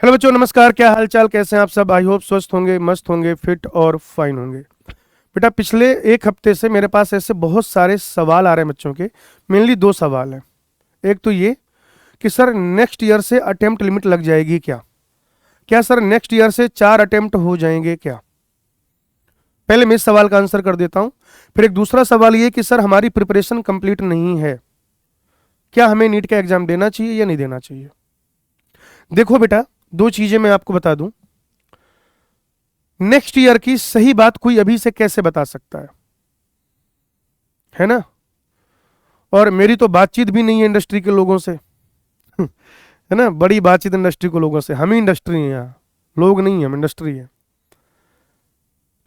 Hello बच्चों, नमस्कार। क्या हाल चाल, कैसे हैं आप सब? आई होप स्वस्थ होंगे, मस्त होंगे, फिट और फाइन होंगे। बेटा, पिछले एक हफ्ते से मेरे पास ऐसे बहुत सारे सवाल आ रहे हैं बच्चों के। मेनली दो सवाल हैं। एक तो ये कि सर नेक्स्ट ईयर से अटेम्प्ट लिमिट लग जाएगी क्या? क्या सर नेक्स्ट ईयर से 4 अटेम्प्ट हो जाएंगे क्या? पहले मैं इस सवाल का आंसर कर देता हूं। फिर एक दूसरा सवाल ये कि सर हमारी प्रिपरेशन कंप्लीट नहीं है, क्या हमें नीट का एग्जाम देना चाहिए या नहीं देना चाहिए? देखो बेटा, दो चीजें मैं आपको बता दूं। नेक्स्ट ईयर की सही बात कोई अभी से कैसे बता सकता है ना? और मेरी तो बातचीत भी नहीं है इंडस्ट्री के लोगों से है ना? बड़ी बातचीत इंडस्ट्री के लोगों से। हम ही इंडस्ट्री हैं यहाँ, लोग नहीं है, हम इंडस्ट्री है।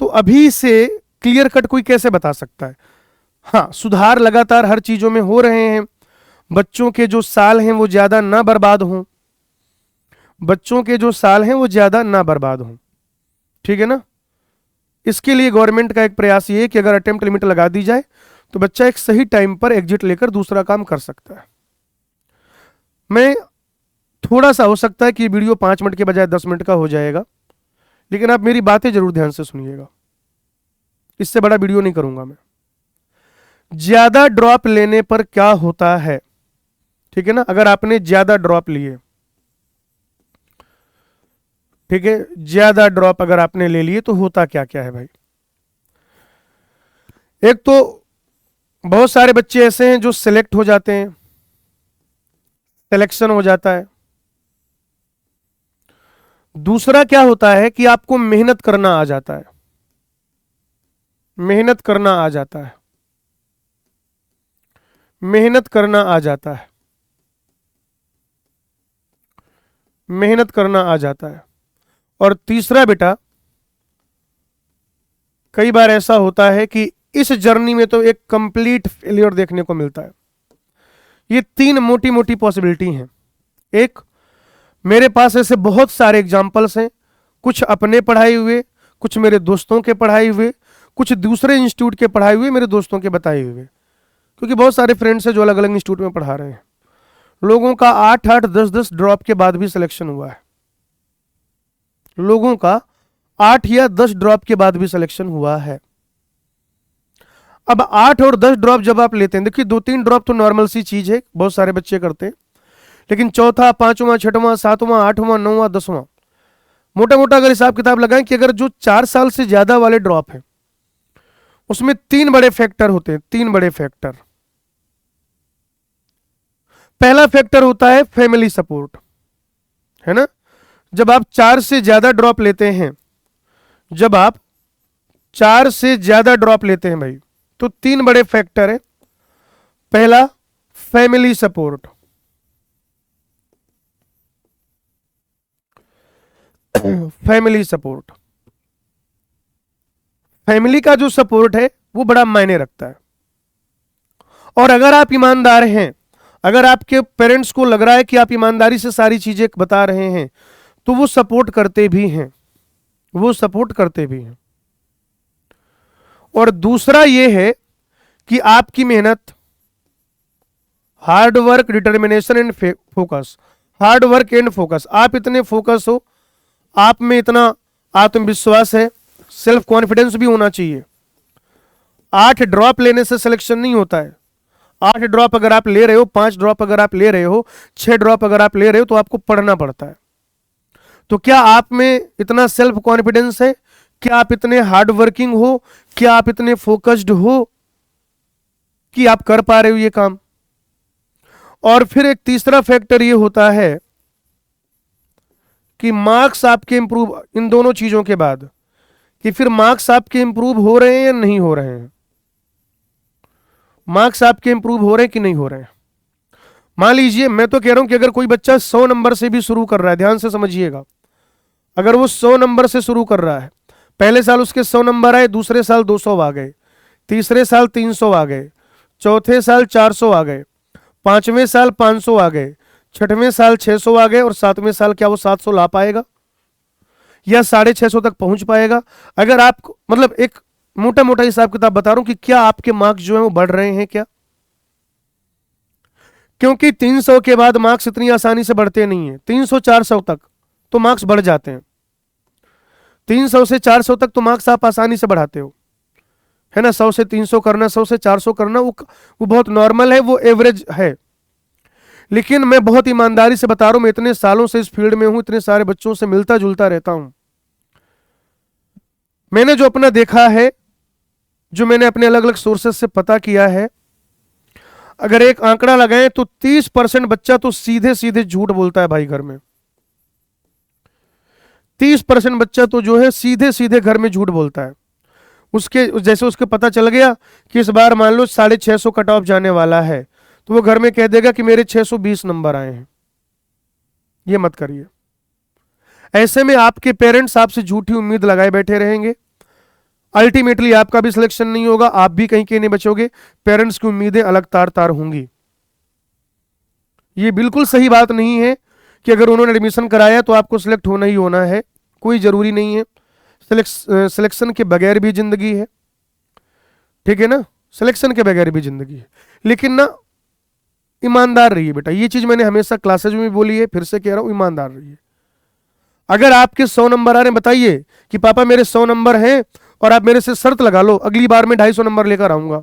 तो अभी से क्लियर कट कोई कैसे बता सकता है? हाँ, सुधार लगातार हर चीजों में हो रहे हैं। बच्चों के जो साल हैं वो ज्यादा ना बर्बाद हों, बच्चों के जो साल हैं वो ज्यादा ना बर्बाद हों। ठीक है ना? इसके लिए गवर्नमेंट का एक प्रयास ये है कि अगर अटेम्प्ट लिमिट लगा दी जाए तो बच्चा एक सही टाइम पर एग्जिट लेकर दूसरा काम कर सकता है। मैं थोड़ा सा हो सकता है कि वीडियो 5 मिनट के बजाय 10 मिनट का हो जाएगा, लेकिन आप मेरी बातें जरूर ध्यान से सुनिएगा। इससे बड़ा वीडियो नहीं करूंगा मैं। ज्यादा ड्रॉप लेने पर क्या होता है? ठीक है ना? अगर आपने ज्यादा ड्रॉप लिए, ठीक है, ज्यादा ड्रॉप अगर आपने ले लिए तो होता क्या क्या है भाई? एक तो बहुत सारे बच्चे ऐसे हैं जो सिलेक्ट हो जाते हैं, सिलेक्शन हो जाता है। दूसरा क्या होता है कि आपको मेहनत करना आ जाता है, मेहनत करना आ जाता है, मेहनत करना आ जाता है, मेहनत करना आ जाता है। और तीसरा बेटा, कई बार ऐसा होता है कि इस जर्नी में तो एक कंप्लीट फेलियर देखने को मिलता है। ये तीन मोटी मोटी पॉसिबिलिटी हैं। एक, मेरे पास ऐसे बहुत सारे एग्जाम्पल्स हैं, कुछ अपने पढ़ाए हुए, कुछ मेरे दोस्तों के पढ़ाए हुए, कुछ दूसरे इंस्टीट्यूट के पढ़ाए हुए, मेरे दोस्तों के बताए हुए। क्योंकि बहुत सारे फ्रेंड्स हैं जो अलग अलग इंस्टीट्यूट में पढ़ा रहे हैं। लोगों का 8-8 10-10 ड्रॉप के बाद भी सिलेक्शन हुआ है। लोगों का 8 या 10 ड्रॉप के बाद भी सिलेक्शन हुआ है। अब 8 और 10 ड्रॉप जब आप लेते हैं, देखिए 2-3 ड्रॉप तो नॉर्मल सी चीज है, बहुत सारे बच्चे करते हैं। लेकिन चौथा, पांचवा, छठवां, सातवां, आठवां, नौवां, 10वां, मोटा मोटा अगर हिसाब किताब लगाएं कि अगर जो 4 साल से ज्यादा वाले ड्रॉप है उसमें 3 बड़े फैक्टर होते हैं। 3 बड़े फैक्टर। पहला फैक्टर होता है फैमिली सपोर्ट, है ना? जब आप 4 से ज्यादा ड्रॉप लेते हैं, जब आप 4 से ज्यादा ड्रॉप लेते हैं भाई, तो 3 बड़े फैक्टर है। पहला, family support. Family support, family का जो सपोर्ट है वो बड़ा मायने रखता है। और अगर आप ईमानदार हैं, अगर आपके पेरेंट्स को लग रहा है कि आप ईमानदारी से सारी चीजें बता रहे हैं, तो वो सपोर्ट करते भी हैं, वो सपोर्ट करते भी हैं। और दूसरा ये है कि आपकी मेहनत, hard work, determination and focus. Hard work and focus, आप इतने फोकस हो, आप में इतना आत्मविश्वास है, सेल्फ कॉन्फिडेंस भी होना चाहिए। 8 ड्रॉप लेने से सिलेक्शन नहीं होता है। 8 ड्रॉप अगर आप ले रहे हो, 5 ड्रॉप अगर आप ले रहे हो, 6 ड्रॉप अगर आप ले रहे हो, तो आपको पढ़ना पड़ता है। तो क्या आप में इतना सेल्फ कॉन्फिडेंस है? क्या आप इतने हार्ड वर्किंग हो? क्या आप इतने फोकस्ड हो कि आप कर पा रहे हो ये काम? और फिर एक तीसरा फैक्टर ये होता है कि मार्क्स आपके इंप्रूव, इन दोनों चीजों के बाद, कि फिर मार्क्स आपके इंप्रूव हो रहे हैं या नहीं हो रहे हैं। मार्क्स आपके इंप्रूव हो रहे हैं कि नहीं हो रहे हैं। मान लीजिए, मैं तो कह रहा हूं कि अगर कोई बच्चा 100 नंबर से भी शुरू कर रहा है, ध्यान से समझिएगा, अगर वो 100 नंबर से शुरू कर रहा है, पहले साल उसके 100 नंबर आए, दूसरे साल 200 आ गए, तीसरे साल 300 आ गए, चौथे साल 400 आ गए, पांचवें साल 500 आ गए, छठवें साल 600 आ गए, और सातवें साल क्या वो 700 ला पाएगा या 650 तक पहुंच पाएगा? अगर आप, मतलब एक मोटा मोटा हिसाब किताब बता रहा हूं कि क्या आपके मार्क्स जो है वो बढ़ रहे हैं क्या? क्योंकि 300 के बाद मार्क्स इतनी आसानी से बढ़ते नहीं है। 300 400 तक, तो मार्क्स बढ़ जाते हैं। 300 से 400 तक तो मार्क्स आप आसानी से बढ़ाते हो, है ना। 100 से 300 करना, 100 से 400 करना, वो बहुत नॉर्मल है, वो एवरेज है। लेकिन मैं बहुत ईमानदारी से बता रहा हूं, मैं इतने सालों से इस फील्ड में हूं, इतने सारे बच्चों से मिलता जुलता रहता हूं। मैंने जो अपना देखा है, जो मैंने अपने अलग अलग सोर्सेस से पता किया है, अगर एक आंकड़ा लगाएं तो 30% बच्चा तो सीधे सीधे झूठ बोलता है भाई घर में। 30% बच्चा तो जो है सीधे सीधे घर में झूठ बोलता है। उसके जैसे उसके पता चल गया कि इस बार मान लो 650 कट ऑफ जाने वाला है, तो वो घर में कह देगा कि मेरे 620 नंबर आए हैं। ये मत करिए। ऐसे में आपके पेरेंट्स आपसे झूठी उम्मीद लगाए बैठे रहेंगे। अल्टीमेटली आपका भी सिलेक्शन नहीं होगा, आप भी कहीं के नहीं बचोगे, पेरेंट्स की उम्मीदें अलग तार तार होंगी। ये बिल्कुल सही बात नहीं है कि अगर उन्होंने एडमिशन कराया तो आपको सिलेक्ट होना ही होना है, कोई जरूरी नहीं है। सिलेक्शन के बगैर भी जिंदगी है, ठीक है ना। सिलेक्शन के बगैर भी जिंदगी है, लेकिन ना ईमानदार रहिए बेटा। ये चीज मैंने हमेशा क्लासेज में भी बोली है, फिर से कह रहा हूं, ईमानदार रहिए। अगर आपके 100 नंबर आ रहे हैं, बताइए कि पापा मेरे 100 नंबर हैं और आप मेरे से शर्त लगा लो अगली बार मैं 250 नंबर लेकर आऊंगा।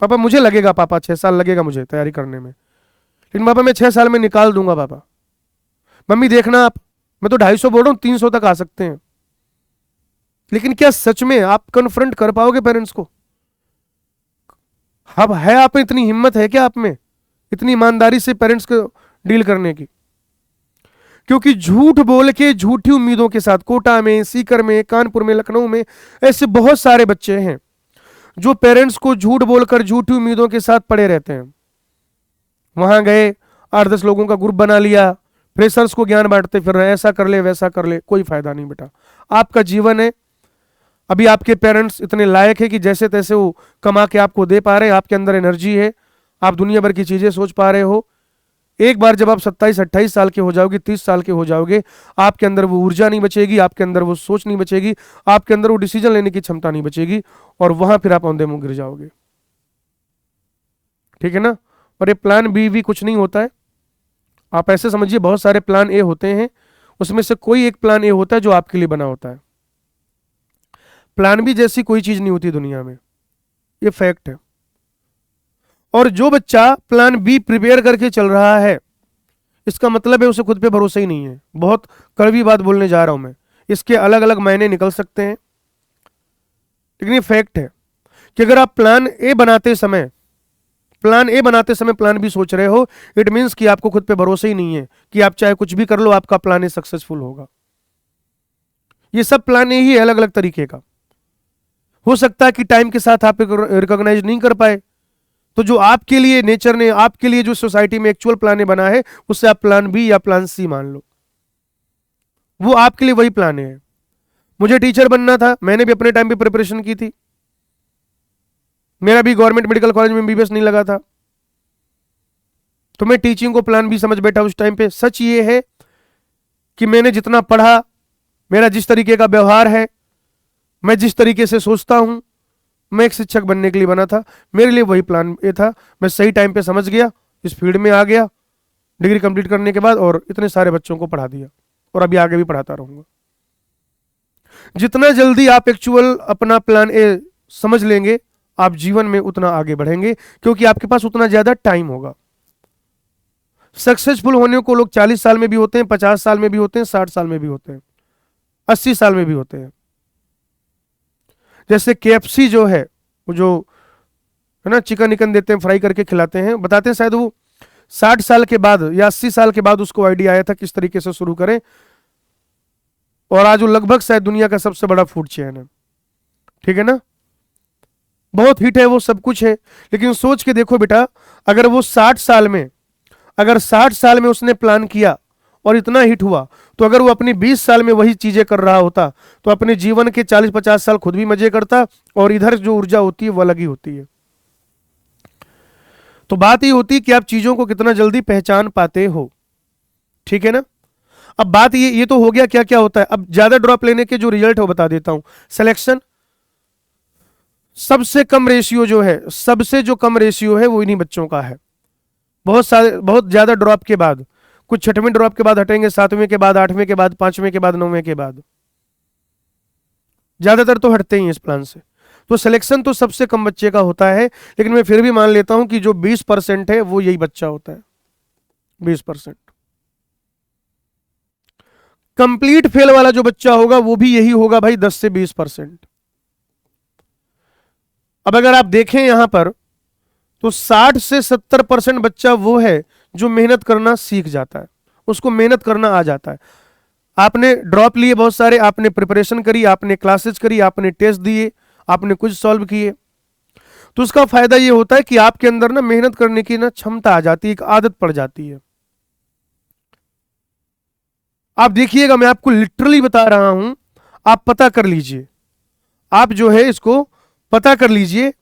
पापा मुझे लगेगा, पापा 6 साल लगेगा मुझे तैयारी करने में, लेकिन पापा मैं 6 साल में निकाल दूंगा पापा। मम्मी देखना आप, मैं तो 250 बोल रहा हूं, 300 तक आ सकते हैं। लेकिन क्या सच में आप कन्फ्रंट कर पाओगे पेरेंट्स को? अब है आप में इतनी हिम्मत है क्या, आप में इतनी ईमानदारी से पेरेंट्स को डील करने की? क्योंकि झूठ बोल के झूठी उम्मीदों के साथ कोटा में, सीकर में, कानपुर में, लखनऊ में ऐसे बहुत सारे बच्चे हैं जो पेरेंट्स को झूठ बोलकर झूठी उम्मीदों के साथ पड़े रहते हैं। वहां गए, 8-10 लोगों का ग्रुप बना लिया, फ्रेशर्स को ज्ञान बांटते फिर रहे, ऐसा कर ले वैसा कर ले, कोई फायदा नहीं बेटा। आपका जीवन है, अभी आपके पेरेंट्स इतने लायक है कि जैसे तैसे वो कमा के आपको दे पा रहे हैं, आपके अंदर एनर्जी है, आप दुनिया भर की चीजें सोच पा रहे हो। एक बार जब आप 27-28 साल के हो जाओगे, 30 साल के हो जाओगे, आपके अंदर वो ऊर्जा नहीं बचेगी, आपके अंदर वो सोच नहीं बचेगी, आपके अंदर वो डिसीजन लेने की क्षमता नहीं बचेगी, और वहां फिर आप औंधे मुंह गिर जाओगे, ठीक है ना। और ये प्लान बी भी कुछ नहीं होता है। आप ऐसे समझिए बहुत सारे प्लान ए होते हैं, उसमें से कोई एक प्लान ए होता है जो आपके लिए बना होता है। प्लान बी जैसी कोई चीज नहीं होती दुनिया में, ये फैक्ट है। और जो बच्चा प्लान बी प्रिपेयर करके चल रहा है, इसका मतलब है उसे खुद पे भरोसा ही नहीं है। बहुत कड़वी बात बोलने जा रहा हूं मैं, इसके अलग अलग मायने निकल सकते हैं, लेकिन ये फैक्ट है कि अगर आप प्लान ए बनाते समय प्लान बी सोच रहे हो, इट मीन्स कि आपको खुद पे भरोसा ही नहीं है कि आप चाहे कुछ भी कर लो, आपका प्लान ए सक्सेसफुल होगा। ये सब प्लान ए ही है, अलग अलग तरीके का। हो सकता है कि टाइम के साथ आप रिकॉग्नाइज नहीं कर पाए, तो जो आपके लिए नेचर ने, आपके लिए जो सोसाइटी में एक्चुअल प्लान बना है, उससे आप प्लान बी या प्लान सी मान लो, वो आपके लिए वही प्लान है। मुझे टीचर बनना था, मैंने भी अपने टाइम पे प्रिपरेशन की थी, मेरा भी गवर्नमेंट मेडिकल कॉलेज में एमबीबीएस नहीं लगा था, तो मैं टीचिंग को प्लान बी समझ बैठा उस टाइम पे। सच ये है कि मैंने जितना पढ़ा, मेरा जिस तरीके का व्यवहार है, मैं जिस तरीके से सोचता हूं, मैं एक शिक्षक बनने के लिए बना था, मेरे लिए वही प्लान ए था। मैं सही टाइम पे समझ गया, इस फील्ड में आ गया डिग्री कंप्लीट करने के बाद, और इतने सारे बच्चों को पढ़ा दिया, और अभी आगे भी पढ़ाता रहूंगा। जितना जल्दी आप एक्चुअल अपना प्लान ए समझ लेंगे, आप जीवन में उतना आगे बढ़ेंगे, क्योंकि आपके पास उतना ज्यादा टाइम होगा। सक्सेसफुल होने को लोग 40 साल में भी होते हैं, 50 साल में भी होते हैं, 60 साल में भी होते हैं, 80 साल में भी होते हैं। जैसे KFC जो है, वो जो है ना चिकन निकन देते हैं, फ्राई करके खिलाते हैं, बताते हैं शायद वो 60 साल के बाद या 80 साल के बाद उसको आइडिया आया था किस तरीके से शुरू करें, और आज वो लगभग शायद दुनिया का सबसे बड़ा फूड चेन है, ठीक है ना। बहुत हिट है वो, सब कुछ है, लेकिन सोच के देखो बेटा, अगर वो 60 साल में, अगर 60 साल में उसने प्लान किया और इतना हिट हुआ, तो अगर वो अपनी 20 साल में वही चीजें कर रहा होता, तो अपने जीवन के 40-50 साल खुद भी मजे करता, और इधर जो ऊर्जा होती है वो अलग ही होती है। तो बात ये होती है कि आप चीजों को कितना जल्दी पहचान पाते हो, ठीक है ना। अब बात ये तो हो गया क्या क्या होता है। अब ज्यादा ड्रॉप लेने के जो रिजल्ट है वो बता देता हूं। सिलेक्शन, सबसे कम रेशियो जो है, सबसे जो कम रेशियो है वो इन्हीं बच्चों का है। बहुत ज्यादा ड्रॉप के बाद कुछ 6वें ड्रॉप के बाद हटेंगे, 7वें के बाद, 8वें के बाद, 5वें के बाद, 9वें के बाद, ज्यादातर तो हटते ही इस प्लान से। तो सिलेक्शन तो सबसे कम बच्चे का होता है, लेकिन मैं फिर भी मान लेता हूं कि जो 20% है वो यही बच्चा होता है, 20%। कंप्लीट फेल वाला जो बच्चा होगा वो भी यही होगा भाई, 10 से 20%। अब अगर आप देखें यहां पर तो 60 से 70% बच्चा वो है जो मेहनत करना सीख जाता है, उसको मेहनत करना आ जाता है। आपने ड्रॉप लिए बहुत सारे, आपने प्रिपरेशन करी, आपने क्लासेस करी, आपने टेस्ट दिए, आपने कुछ सॉल्व किए, तो उसका फायदा ये होता है कि आपके अंदर ना मेहनत करने की ना क्षमता आ जाती है, एक आदत पड़ जाती है। आप देखिएगा, मैं आपको लिटरली बता रहा हूं, आप पता कर लीजिए, आप जो है इसको पता कर लीजिए।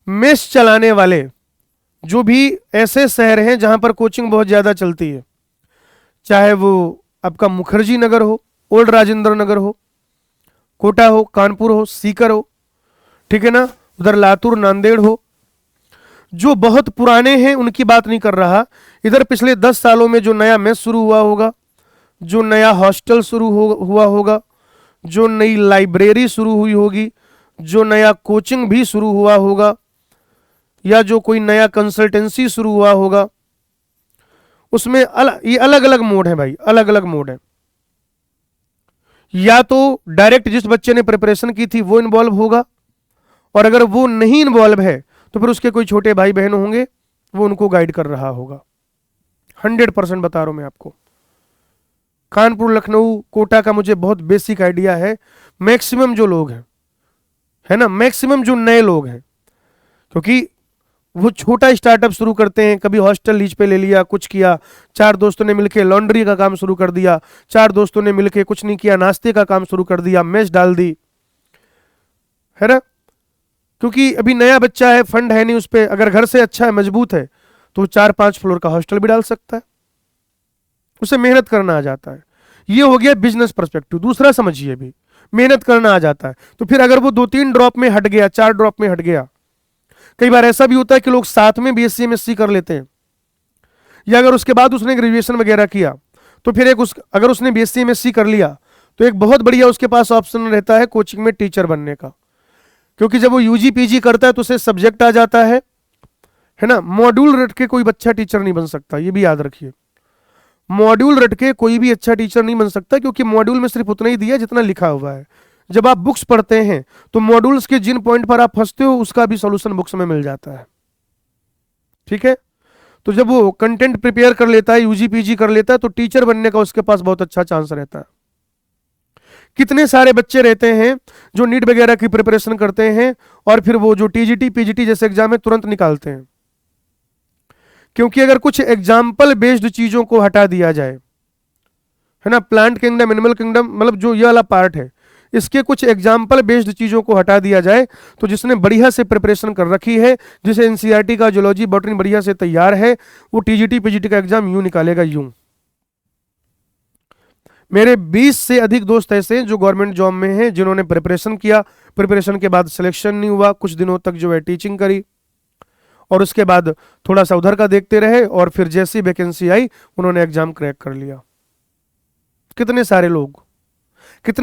मेस चलाने वाले जो भी ऐसे शहर हैं जहां पर कोचिंग बहुत ज्यादा चलती है, चाहे वो आपका मुखर्जी नगर हो, ओल्ड राजेंद्र नगर हो, कोटा हो, कानपुर हो, सीकर हो, ठीक है ना, उधर लातूर, नांदेड़ हो, जो बहुत पुराने हैं उनकी बात नहीं कर रहा, इधर पिछले 10 सालों में जो नया मेस शुरू हुआ होगा, जो नया हॉस्टल शुरू हुआ होगा, जो नई लाइब्रेरी शुरू हुई होगी, जो नया कोचिंग भी शुरू हुआ होगा, या जो कोई नया कंसल्टेंसी शुरू हुआ होगा, उसमें ये अलग अलग मोड है भाई, अलग अलग मोड है। या तो डायरेक्ट जिस बच्चे ने प्रिपरेशन की थी वो इन्वॉल्व होगा, और अगर वो नहीं इन्वॉल्व है तो फिर उसके कोई छोटे भाई बहन होंगे, वो उनको गाइड कर रहा होगा। 100% बता रहा हूं मैं आपको। कानपुर, लखनऊ, कोटा का मुझे बहुत बेसिक आइडिया है। मैक्सिमम जो लोग हैं, है ना, मैक्सिमम जो नए लोग हैं, क्योंकि वो छोटा स्टार्टअप शुरू करते हैं, कभी हॉस्टल लीज पे ले लिया, कुछ किया, 4 दोस्तों ने मिलकर लॉन्ड्री का काम शुरू कर दिया, 4 दोस्तों ने मिलकर कुछ नहीं किया, नाश्ते का काम शुरू कर दिया, मेस डाल दी, है ना, क्योंकि अभी नया बच्चा है, फंड है नहीं उस पर, अगर घर से अच्छा है, मजबूत है, तो 4-5 फ्लोर का हॉस्टल भी डाल सकता है, उसे मेहनत करना आ जाता है। ये हो गया बिजनेस पर्सपेक्टिव। दूसरा समझिए, भी मेहनत करना आ जाता है, तो फिर अगर वो 2-3 ड्रॉप में हट गया, 4 ड्रॉप में हट गया, कई बार ऐसा भी होता है कि लोग साथ में बीएससी एमएससी कर लेते हैं, या अगर उसके बाद उसने ग्रेजुएशन वगैरह किया, तो फिर अगर उसने बीएससी एमएससी कर लिया तो एक बहुत बढ़िया उसके पास ऑप्शन रहता है कोचिंग में टीचर बनने का, क्योंकि जब वो यूजी पीजी करता है तो उसे सब्जेक्ट आ जाता है ना। मॉड्यूल रट के कोई बच्चा टीचर नहीं बन सकता, ये भी याद रखिए। मॉड्यूल रट के कोई भी अच्छा टीचर नहीं बन सकता, क्योंकि मॉड्यूल में सिर्फ उतना ही दिया जितना लिखा हुआ है। जब आप बुक्स पढ़ते हैं तो मॉड्यूल्स के जिन पॉइंट पर आप फंसते हो उसका भी सॉल्यूशन बुक्स में मिल जाता है, ठीक है। तो जब वो कंटेंट प्रिपेयर कर लेता है, यूजी पीजी कर लेता है, तो टीचर बनने का उसके पास बहुत अच्छा चांस रहता है। कितने सारे बच्चे रहते हैं जो नीट वगैरह की प्रिपरेशन करते हैं और फिर वो जो टीजीटी पीजीटी जैसे एग्जाम है तुरंत निकालते हैं, क्योंकि अगर कुछ एग्जाम्पल बेस्ड चीजों को हटा दिया जाए, है ना, प्लांट किंगडम, एनिमल किंगडम, मतलब जो ये वाला पार्ट है, इसके कुछ एग्जाम्पल बेस्ड चीजों को हटा दिया जाए, तो जिसने बढ़िया से प्रिपरेशन कर रखी है, जिसे एनसीईआरटी का जूलॉजी बॉटनी बढ़िया से तैयार है, वो टीजीटी पीजीटी का एग्जाम यूं निकालेगा, यूं। मेरे 20 से अधिक दोस्त ऐसे हैं जो गवर्नमेंट जॉब में हैं, जिन्होंने प्रिपरेशन किया, प्रिपरेशन के बाद सिलेक्शन नहीं हुआ, कुछ दिनों तक जो है टीचिंग करी, और उसके बाद थोड़ा सा उधर का देखते रहे, और फिर जैसी वैकेंसी आई उन्होंने एग्जाम क्रैक कर लिया। कितने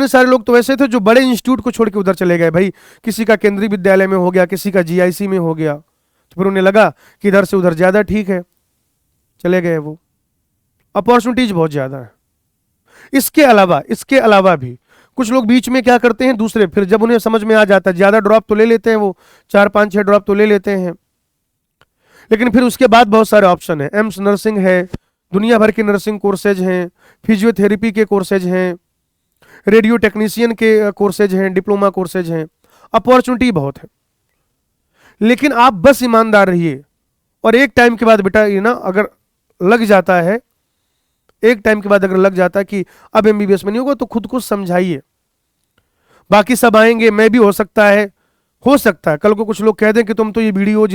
सारे लोग तो ऐसे थे जो बड़े इंस्टीट्यूट को छोड़ के उधर चले गए भाई, किसी का केंद्रीय विद्यालय में हो गया, किसी का जीआईसी में हो गया, तो फिर उन्हें लगा कि इधर से उधर ज्यादा ठीक है, चले गए। वो अपॉर्चुनिटीज बहुत ज्यादा है। इसके अलावा भी कुछ लोग बीच में क्या करते हैं, दूसरे, फिर जब उन्हें समझ में आ जाता है, ज्यादा ड्रॉप तो ले लेते हैं, वो 4-5-6 ड्रॉप तो ले लेते हैं, लेकिन फिर उसके बाद बहुत सारे ऑप्शन है, एम्स नर्सिंग है, दुनिया भर के नर्सिंग कोर्सेज हैं, फिजियोथेरेपी के कोर्सेज हैं, रेडियो टेक्नीशियन के कोर्सेज हैं, डिप्लोमा कोर्सेज हैं, अपॉर्चुनिटी बहुत है। लेकिन आप बस ईमानदार रहिए, और एक टाइम के बाद बेटा ये ना अगर लग जाता है, एक टाइम के बाद अगर लग जाता है कि अब एमबीबीएस में नहीं होगा, तो खुद को समझाइए। बाकी सब आएंगे, मैं भी हो सकता है कल को कुछ लोग कह दें कि तुम तो ये वीडियो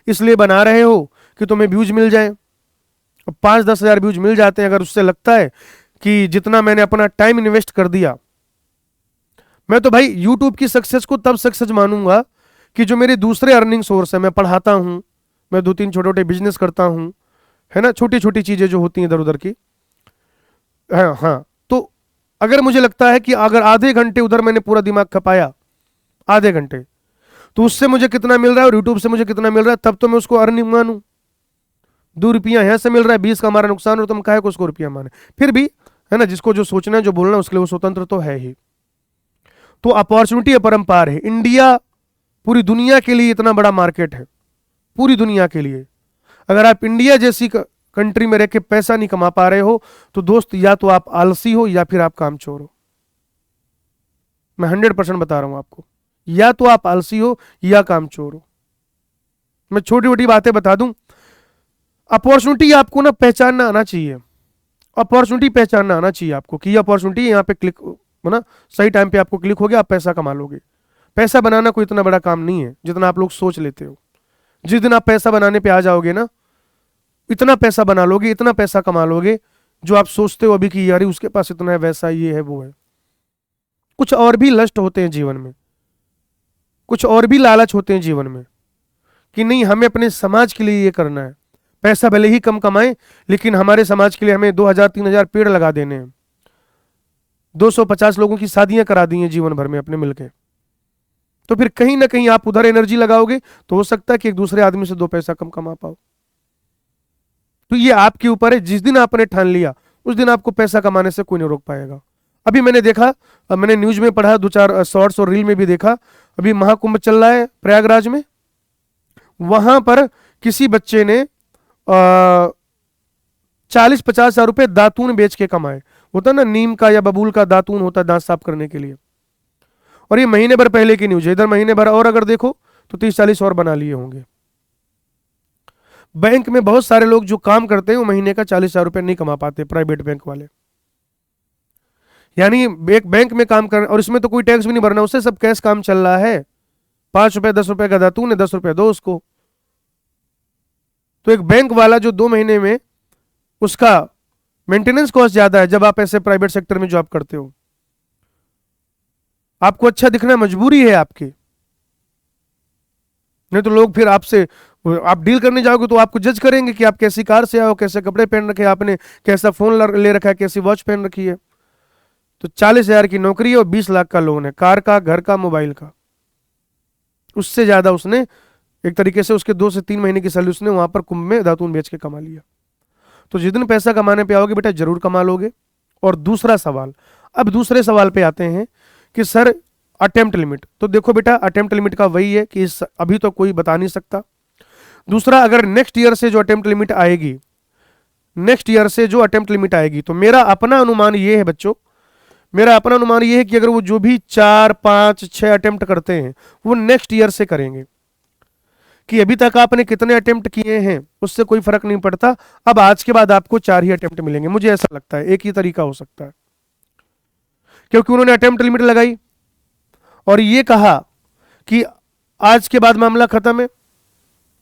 इसलिए बना रहे हो कि तुम्हें व्यूज मिल जाए। 5-10 हजार व्यूज मिल जाते हैं, अगर उससे लगता है कि जितना मैंने अपना टाइम इन्वेस्ट कर दिया, मैं तो भाई यूट्यूब की सक्सेस को तब सक्सेस मानूंगा कि जो मेरे दूसरे अर्निंग सोर्स है, मैं पढ़ाता हूं, मैं 2-3 छोटे छोटे बिजनेस करता हूं, है ना, छोटी छोटी चीजें जो होती हैं इधर उधर की। हाँ हाँ, तो अगर मुझे लगता है कि अगर आधे घंटे उधर मैंने पूरा दिमाग खपाया, आधे घंटे, तो उससे मुझे कितना मिल रहा है और यूट्यूब से मुझे कितना मिल रहा है, तब तो मैं उसको अर्निंग मानूं। 2 रुपया यहाँ से मिल रहा है, 20 का हमारा नुकसान हो, तो हम काहे को उसको रुपया माने। फिर भी है ना, जिसको जो सोचना है, जो बोलना है, उसके लिए वो स्वतंत्र तो है ही। तो अपॉर्चुनिटी अपरंपार है। इंडिया पूरी दुनिया के लिए इतना बड़ा मार्केट है, पूरी दुनिया के लिए। अगर आप इंडिया जैसी कंट्री में रह के पैसा नहीं कमा पा रहे हो, तो दोस्त या तो आप आलसी हो या फिर आप कामचोर हो। मैं 100% बता रहा हूं आपको, या तो आप आलसी हो या कामचोर हो। मैं छोटी छोटी बातें बता दूं। अपॉर्चुनिटी आपको ना पहचानना आना चाहिए, अपॉर्चुनिटी पहचानना आना चाहिए आपको कि ये अपॉर्चुनिटी यहाँ पे क्लिक हो ना, सही टाइम पे आपको क्लिक हो गया, आप पैसा कमा लोगे। पैसा बनाना कोई इतना बड़ा काम नहीं है जितना आप लोग सोच लेते हो। जिस दिन आप पैसा बनाने पे आ जाओगे ना, इतना पैसा बना लोगे, इतना पैसा कमा लोगे, जो आप सोचते हो अभी कि यार उसके पास इतना है, वैसा ये है वो है। कुछ और भी लस्ट होते हैं जीवन में, कुछ और भी लालच होते हैं जीवन में, कि नहीं हमें अपने समाज के लिए ये करना है। पैसा भले ही कम कमाए, लेकिन हमारे समाज के लिए हमें 2000-3000 पेड़ लगा देने हैं, 250 लोगों की शादियां करा दी हैं जीवन भर में अपने मिलके। तो फिर कहीं ना कहीं आप उधर एनर्जी लगाओगे, तो हो सकता है कि एक दूसरे आदमी से 2 पैसा कम कमा पाओ। तो ये आपके ऊपर है। जिस दिन आपने ठान लिया, उस दिन आपको पैसा कमाने से कोई नहीं रोक पाएगा। अभी मैंने देखा, मैंने न्यूज में पढ़ा, 2-4 शॉर्ट्स और रील में भी देखा, अभी महाकुंभ चल रहा है प्रयागराज में। वहां पर किसी बच्चे ने 40-50 हजार रुपए दातून बेच के कमाए। होता ना नीम का या बबूल का दातून होता है दांत साफ करने के लिए। और ये महीने भर पहले की न्यूज है, इधर महीने भर और अगर देखो तो 30-40 और बना लिए होंगे। बैंक में बहुत सारे लोग जो काम करते हैं वो महीने का 40,000 रुपए नहीं कमा पाते, प्राइवेट बैंक वाले। यानी एक बैंक में काम कर, और इसमें तो कोई टैक्स भी नहीं भरना, उससे सब कैश काम चल रहा है। 5 रुपए 10 रुपए का दातून है, 10 रुपए दो उसको। तो एक बैंक वाला जो 2 महीने में, उसका मेंटेनेंस कॉस्ट ज्यादा है जब आप ऐसे प्राइवेट सेक्टर में जॉब करते हो। आपको अच्छा दिखना मजबूरी है आपकी, नहीं तो लोग फिर आपसे, आप डील करने जाओगे तो आपको जज करेंगे कि आप कैसी कार से आओ, कैसे कपड़े पहन रखे आपने, कैसा फोन ले रखा है, कैसी वॉच पहन रखी है। तो 40,000 की नौकरी है और 20 लाख का लोन है, कार का, घर का, मोबाइल का। उससे ज्यादा उसने एक तरीके से उसके 2 से 3 महीने की सैलरी उसने वहां पर कुंभ में दातून बेच के कमा लिया। तो जिस दिन पैसा कमाने पे आओगे बेटा, जरूर कमा लोगे। और दूसरा सवाल, अब दूसरे सवाल पे आते हैं कि सर अटेम्प्ट लिमिट। तो देखो बेटा, अटेम्प्ट लिमिट का वही है कि अभी तो कोई बता नहीं सकता। दूसरा, अगर नेक्स्ट ईयर से जो अटेम्प्ट लिमिट आएगी, नेक्स्ट ईयर से जो अटेम्प्ट लिमिट आएगी, तो मेरा अपना अनुमान ये है बच्चों, मेरा अपना अनुमान ये है कि अगर वो जो भी 4, 5, 6 अटेम्प्ट करते हैं, वो नेक्स्ट ईयर से करेंगे। कि अभी तक आपने कितने अटेम्प्ट किए हैं उससे कोई फर्क नहीं पड़ता, अब आज के बाद आपको 4 ही अटेम्प्ट मिलेंगे। मुझे ऐसा लगता है एक ही तरीका हो सकता है, क्योंकि उन्होंने अटेम्प्ट लिमिट लगाई और ये कहा कि आज के बाद मामला खत्म है,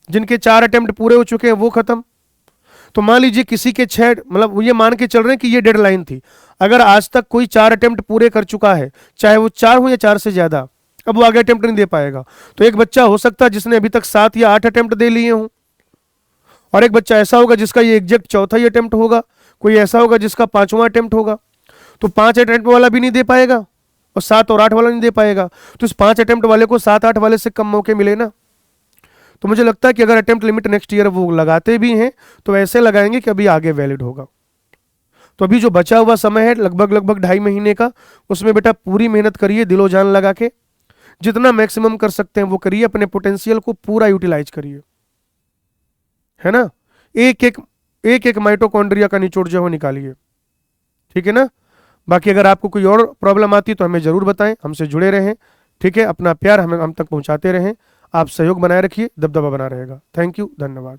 जिनके 4 अटेम्प्ट पूरे हो चुके हैं वो खत्म। तो मान लीजिए किसी के 6, मतलब ये मान के चल रहे हैं कि ये डेडलाइन थी, अगर आज तक कोई 4 अटेम्प्ट पूरे कर चुका है, चाहे वो 4 हो या 4 से ज्यादा, अब वो आगे अटेम्प्ट नहीं दे पाएगा। तो एक बच्चा हो सकता है जिसने अभी तक 7 या 8 अटेम्प्ट दे लिए हों, और एक बच्चा ऐसा होगा जिसका ये एग्जैक्ट चौथा ही अटेम्प्ट होगा, कोई ऐसा होगा जिसका 5वां अटेम्प्ट होगा। तो 5 अटेम्प्ट वाला भी नहीं दे पाएगा और 7 और 8 वाला नहीं दे पाएगा, तो इस 5 अटेम्प्ट वाले को 7-8 वाले से कम मौके मिले ना। तो मुझे लगता है कि अगर अटेम्प्ट लिमिट नेक्स्ट ईयर वो लगाते भी हैं तो ऐसे लगाएंगे कि अभी आगे वैलिड होगा। तो अभी जो बचा हुआ समय है लगभग 2.5 महीने का, उसमें बेटा पूरी मेहनत करिए, दिलो जान लगा के, जितना मैक्सिमम कर सकते हैं वो करिए, अपने पोटेंशियल को पूरा यूटिलाइज करिए, है ना। एक एक माइटोकॉन्ड्रिया का निचोड़ जो है निकालिए, ठीक है ना। बाकी अगर आपको कोई और प्रॉब्लम आती तो हमें जरूर बताएं, हमसे जुड़े रहें, ठीक है। अपना प्यार हम तक पहुंचाते रहें, आप सहयोग बनाए रखिए, दबदबा बना रहेगा। थैंक यू, धन्यवाद।